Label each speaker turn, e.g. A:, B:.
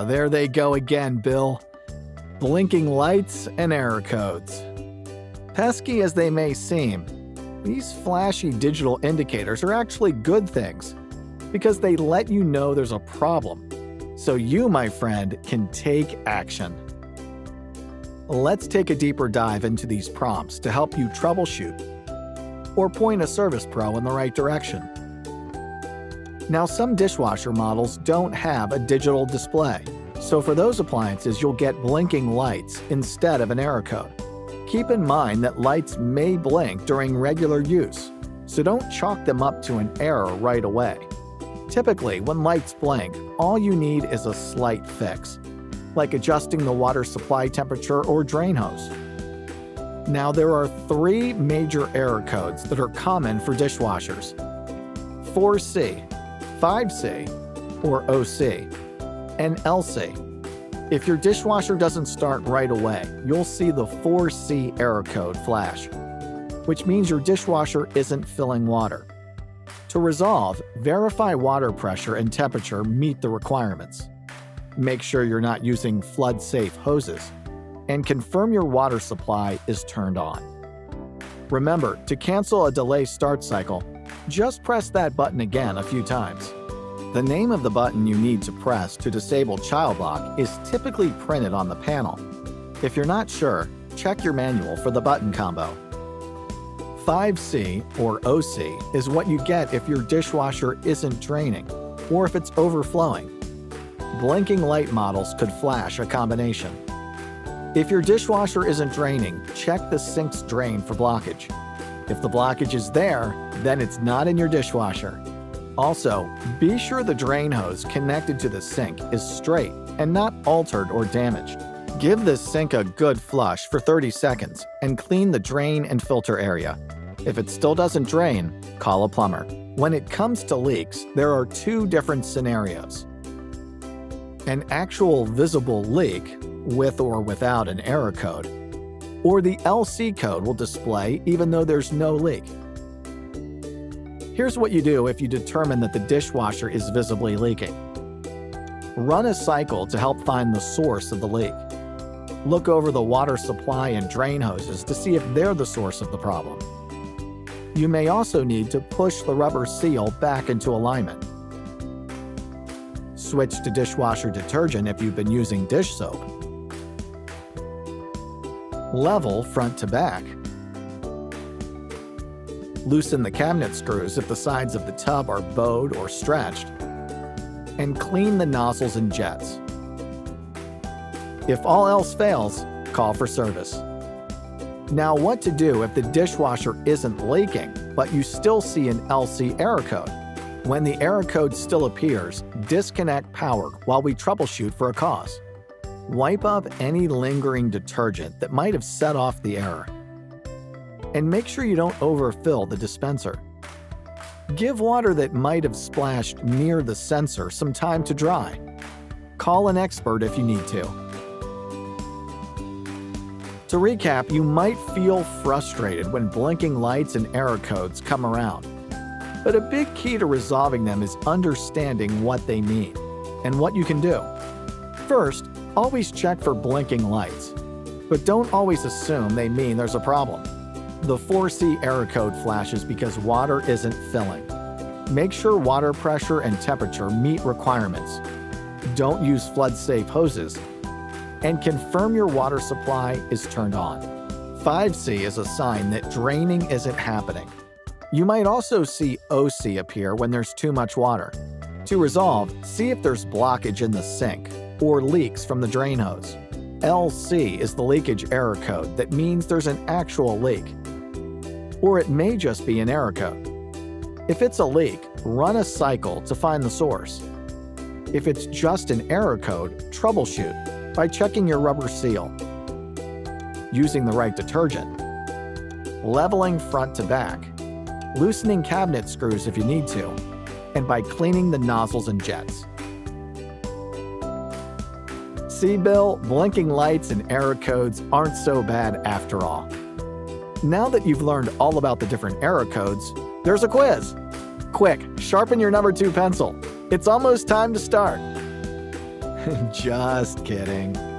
A: There they go again, Bill. Blinking lights and error codes. Pesky as they may seem, these flashy digital indicators are actually good things because they let you know there's a problem, so you, my friend, can take action. Let's take a deeper dive into these prompts to help you troubleshoot or point a service pro in the right direction. Now, some dishwasher models don't have a digital display, so for those appliances you'll get blinking lights instead of an error code. Keep in mind that lights may blink during regular use, so don't chalk them up to an error right away. Typically, when lights blink, all you need is a slight fix, like adjusting the water supply temperature or drain hose. Now, there are 3 major error codes that are common for dishwashers: 4C, 5C, or OC, and LC. If your dishwasher doesn't start right away, you'll see the 4C error code flash, which means your dishwasher isn't filling water. To resolve, verify water pressure and temperature meet the requirements. Make sure you're not using flood-safe hoses, and confirm your water supply is turned on. Remember, to cancel a delay start cycle, just press that button again a few times. The name of the button you need to press to disable child lock is typically printed on the panel. If you're not sure, check your manual for the button combo. 5C or OC is what you get if your dishwasher isn't draining or if it's overflowing. Blinking light models could flash a combination. If your dishwasher isn't draining, check the sink's drain for blockage. If the blockage is there, then it's not in your dishwasher. Also, be sure the drain hose connected to the sink is straight and not altered or damaged. Give the sink a good flush for 30 seconds and clean the drain and filter area. If it still doesn't drain, call a plumber. When it comes to leaks, there are 2 different scenarios: an actual visible leak, with or without an error code, or the LC code will display even though there's no leak. Here's what you do if you determine that the dishwasher is visibly leaking. Run a cycle to help find the source of the leak. Look over the water supply and drain hoses to see if they're the source of the problem. You may also need to push the rubber seal back into alignment. Switch to dishwasher detergent if you've been using dish soap. Level front to back. Loosen the cabinet screws if the sides of the tub are bowed or stretched. And clean the nozzles and jets. If all else fails, call for service. Now, what to do if the dishwasher isn't leaking, but you still see an LC error code? When the error code still appears, disconnect power while we troubleshoot for a cause. Wipe up any lingering detergent that might have set off the error. And make sure you don't overfill the dispenser. Give water that might have splashed near the sensor some time to dry. Call an expert if you need to. To recap, you might feel frustrated when blinking lights and error codes come around. But a big key to resolving them is understanding what they mean and what you can do. First, always check for blinking lights, but don't always assume they mean there's a problem. The 4C error code flashes because water isn't filling. Make sure water pressure and temperature meet requirements. Don't use flood-safe hoses. And confirm your water supply is turned on. 5C is a sign that draining isn't happening. You might also see OC appear when there's too much water. To resolve, see if there's blockage in the sink or leaks from the drain hose. LC is the leakage error code that means there's an actual leak. Or it may just be an error code. If it's a leak, run a cycle to find the source. If it's just an error code, troubleshoot by checking your rubber seal, using the right detergent, leveling front to back, loosening cabinet screws if you need to, and by cleaning the nozzles and jets. See, Bill, blinking lights and error codes aren't so bad after all. Now that you've learned all about the different error codes, there's a quiz. Quick, sharpen your number 2 pencil. It's almost time to start. Just kidding.